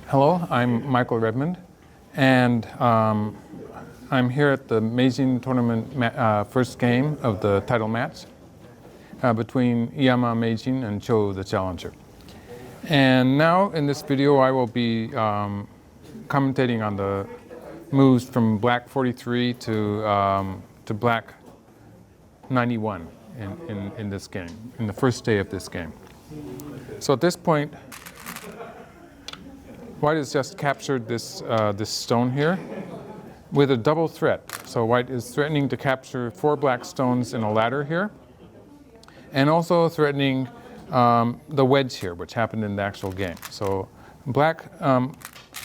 Hello, I'm Michael Redmond, and I'm here at the Meijin tournament first game of the title match between Iyama Meijin and Cho the challenger. And now in this video I will be commentating on the moves from black 43 to black 91 in this game, in the first day of this game. So at this point, white has just captured this stone here with a double threat. So white is threatening to capture 4 black stones in a ladder here, and also threatening the wedge here, which happened in the actual game. So black,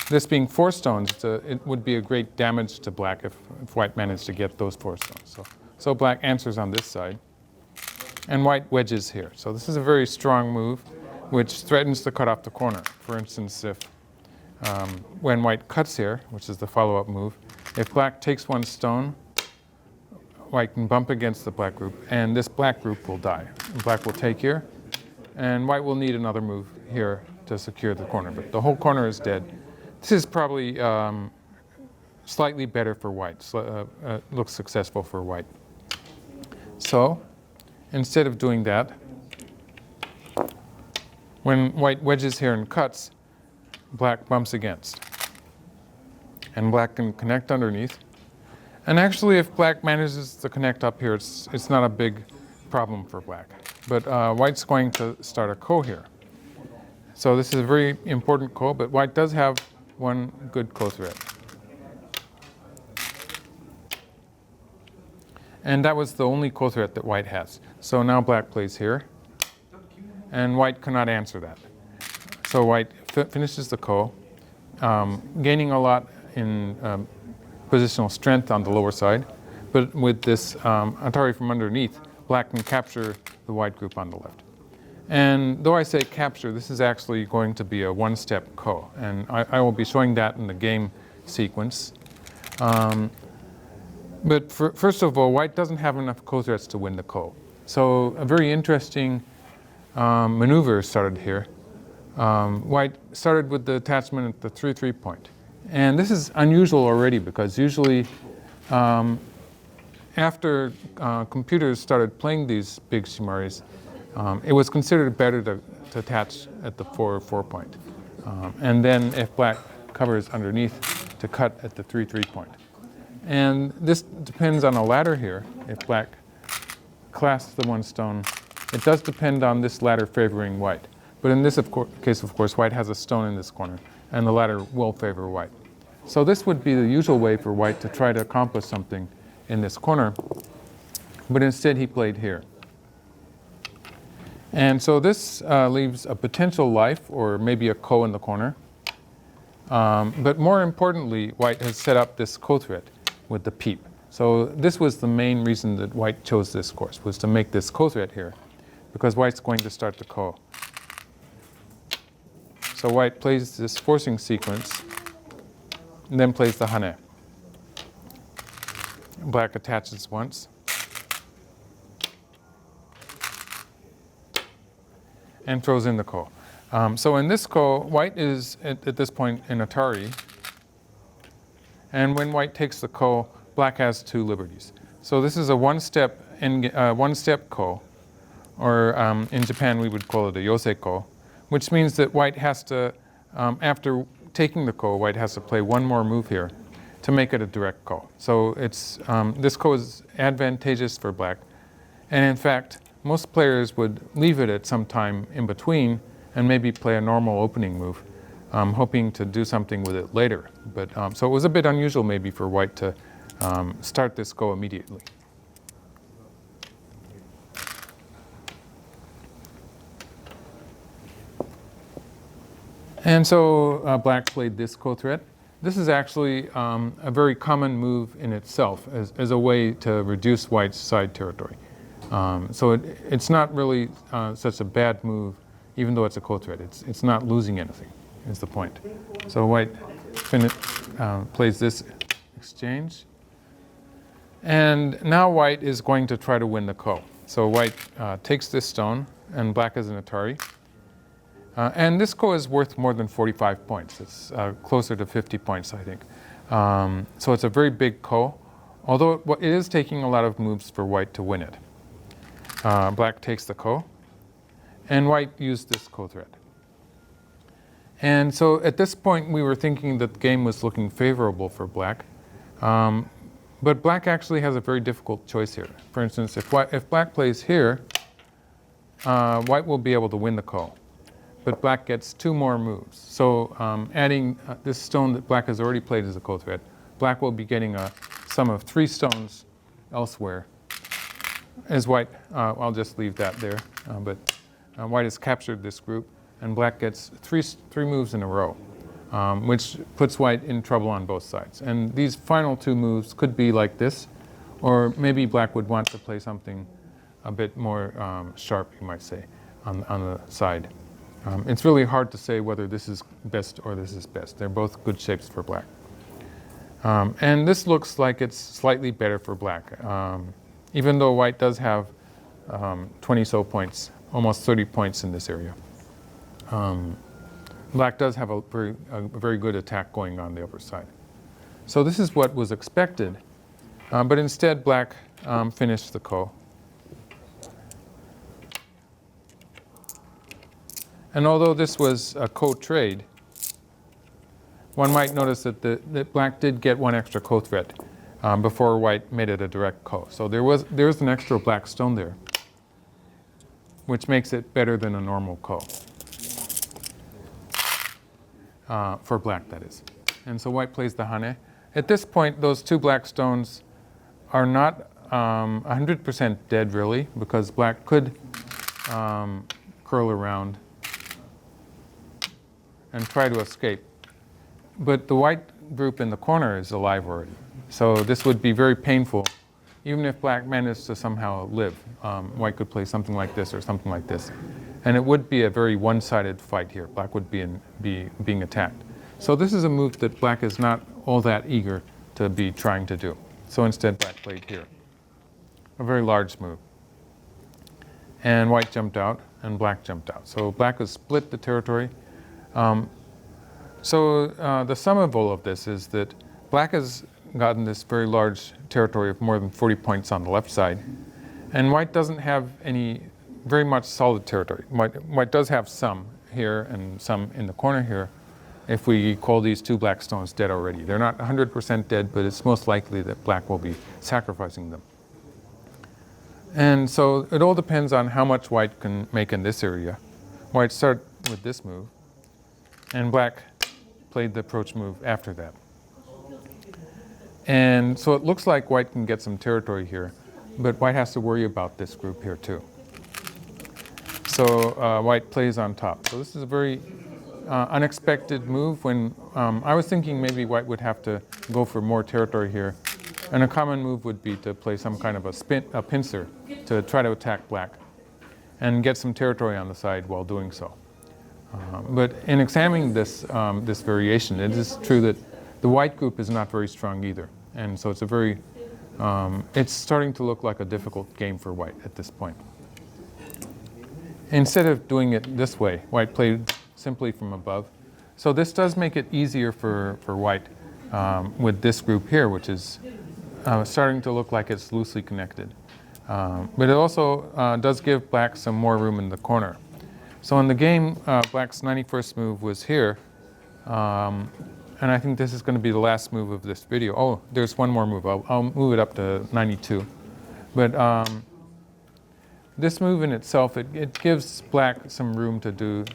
this being 4 stones, it would be a great damage to black if white managed to get those 4 stones. So black answers on this side, and white wedges here. So this is a very strong move, which threatens to cut off the corner. For instance, if when white cuts here, which is the follow-up move, if black takes 1 stone, white can bump against the black group, and this black group will die. Black will take here, and white will need another move here to secure the corner, but the whole corner is dead. This is probably slightly better for white, looks successful for white. So instead of doing that, when white wedges here and cuts, black bumps against, and black can connect underneath. And actually, if black manages to connect up here, it's not a big problem for black. But white's going to start a ko here. So this is a very important ko, but white does have one good ko threat. And that was the only ko threat that white has. So now black plays here, and white cannot answer that. So white finishes the ko, gaining a lot in positional strength on the lower side, but with this atari from underneath, black can capture the white group on the left. And though I say capture, this is actually going to be a 1-step ko, and I will be showing that in the game sequence. But first of all, white doesn't have enough ko threats to win the ko. So a very interesting maneuver started here. White started with the attachment at the 3-3 point. And this is unusual already, because usually after computers started playing these big shimaris, it was considered better to attach at the 4-4 point. And then if black covers underneath, to cut at the 3-3 point. And this depends on a ladder here. If black clasps the 1 stone, it does depend on this ladder favoring white. But in this case, of course, white has a stone in this corner, and the ladder will favor white. So this would be the usual way for white to try to accomplish something in this corner, but instead he played here. And so this leaves a potential life, or maybe a ko in the corner. But more importantly, white has set up this ko threat with the peep. So this was the main reason that white chose this course, was to make this ko threat here, because white's going to start the ko. So white plays this forcing sequence, and then plays the hane. Black attaches once, and throws in the ko. So in this ko, white is at this point in atari, and when white takes the ko, black has 2 liberties. So this is a 1-step ko, or in Japan we would call it a yosei ko, which means that white has to, after taking the ko, white has to play 1 more move here to make it a direct ko. So it's, this ko is advantageous for black. And in fact, most players would leave it at some time in between and maybe play a normal opening move, hoping to do something with it later. But so it was a bit unusual maybe for white to start this ko immediately. And so black played this ko threat. This is actually a very common move in itself as a way to reduce white's side territory. So it's not really such a bad move, even though it's a ko threat. It's not losing anything, is the point. So white plays this exchange. And now white is going to try to win the ko. So white takes this stone, and black is an atari. And this ko is worth more than 45 points. It's closer to 50 points, I think. So it's a very big ko, although it is taking a lot of moves for white to win it. Black takes the ko, and white used this ko threat. And so at this point, we were thinking that the game was looking favorable for black. But black actually has a very difficult choice here. For instance, if black plays here, white will be able to win the ko. But black gets 2 more moves. So adding this stone that black has already played as a ko threat, black will be getting a sum of 3 stones elsewhere. As white, I'll just leave that there. But white has captured this group, and black gets three moves in a row, which puts white in trouble on both sides. And these final 2 moves could be like this, or maybe black would want to play something a bit more sharp, you might say, on the side. It's really hard to say whether this is best or this is best. They're both good shapes for black. And this looks like it's slightly better for black, even though white does have 20 so points, almost 30 points in this area. Black does have a very good attack going on the upper side. So this is what was expected, but instead black finished the ko. And although this was a ko trade, one might notice that black did get 1 extra ko threat before white made it a direct ko. So there's an extra black stone there, which makes it better than a normal ko. For black, that is. And so white plays the hane. At this point, those 2 black stones are not 100% dead, really, because black could curl around and try to escape. But the white group in the corner is alive already. So this would be very painful. Even if black managed to somehow live, white could play something like this or something like this. And it would be a very one-sided fight here. Black would be being attacked. So this is a move that black is not all that eager to be trying to do. So instead, black played here. A very large move. And white jumped out, and black jumped out. So black has split the territory. The sum of all of this is that black has gotten this very large territory of more than 40 points on the left side, and white doesn't have any very much solid territory. White does have some here and some in the corner here, if we call these 2 black stones dead already. They're not 100% dead, but it's most likely that black will be sacrificing them. And so it all depends on how much white can make in this area. White started with this move, and black played the approach move after that. And so it looks like white can get some territory here, but white has to worry about this group here too. So white plays on top. So this is a very unexpected move when I was thinking maybe white would have to go for more territory here. And a common move would be to play some kind of a pincer to try to attack black and get some territory on the side while doing so. But in examining this variation, it is true that the white group is not very strong either. And so it's it's starting to look like a difficult game for white at this point. Instead of doing it this way, white played simply from above. So this does make it easier for white with this group here, which is starting to look like it's loosely connected. But it also does give black some more room in the corner. So in the game, black's 91st move was here. And I think this is going to be the last move of this video. Oh, there's one more move. I'll move it up to 92. But this move in itself, it gives black some room to do,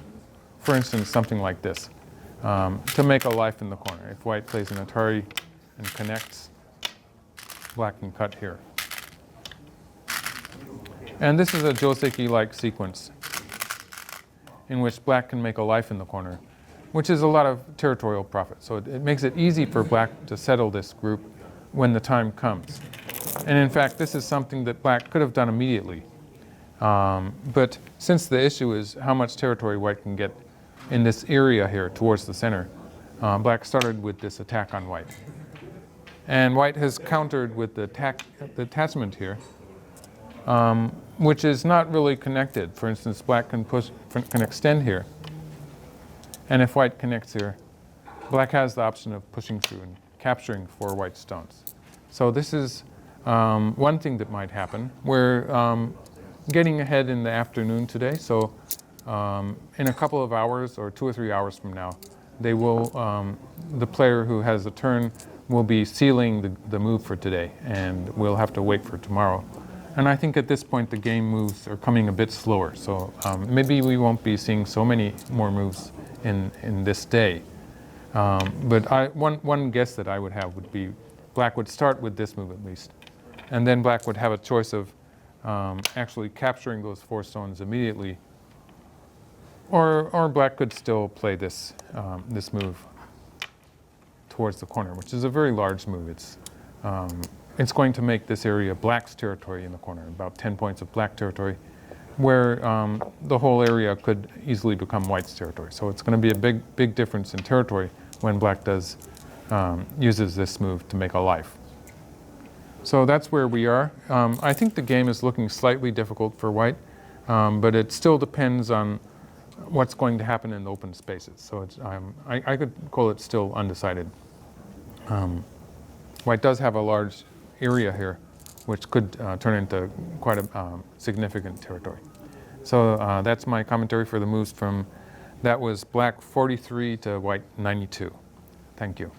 for instance, something like this, to make a life in the corner. If white plays an Atari and connects, black can cut here. And this is a Joseki-like sequence in which black can make a life in the corner, which is a lot of territorial profit. So it makes it easy for black to settle this group when the time comes. And in fact, this is something that black could have done immediately. But since the issue is how much territory white can get in this area here towards the center, black started with this attack on white. And white has countered with the attachment here, which is not really connected. For instance, black can extend here And if white connects here, black has the option of pushing through and capturing 4 white stones. So this is one thing that might happen. We're getting ahead in the afternoon today, so in a couple of hours or 2 or 3 hours from now, they will, the player who has the turn will be sealing the move for today, and we'll have to wait for tomorrow. And I think at this point the game moves are coming a bit slower, so maybe we won't be seeing so many more moves in this day. But one guess that I would have would be black would start with this move at least, and then black would have a choice of actually capturing those 4 stones immediately, or black could still play this this move towards the corner, which is a very large move. It's going to make this area black's territory in the corner, about 10 points of black territory, where the whole area could easily become white's territory. So it's going to be a big difference in territory when black uses this move to make a life. So that's where we are. I think the game is looking slightly difficult for white, but it still depends on what's going to happen in the open spaces. So I could call it still undecided. White does have a large area here, which could turn into quite a significant territory. So that's my commentary for the moves from, that was black 43 to white 92. Thank you.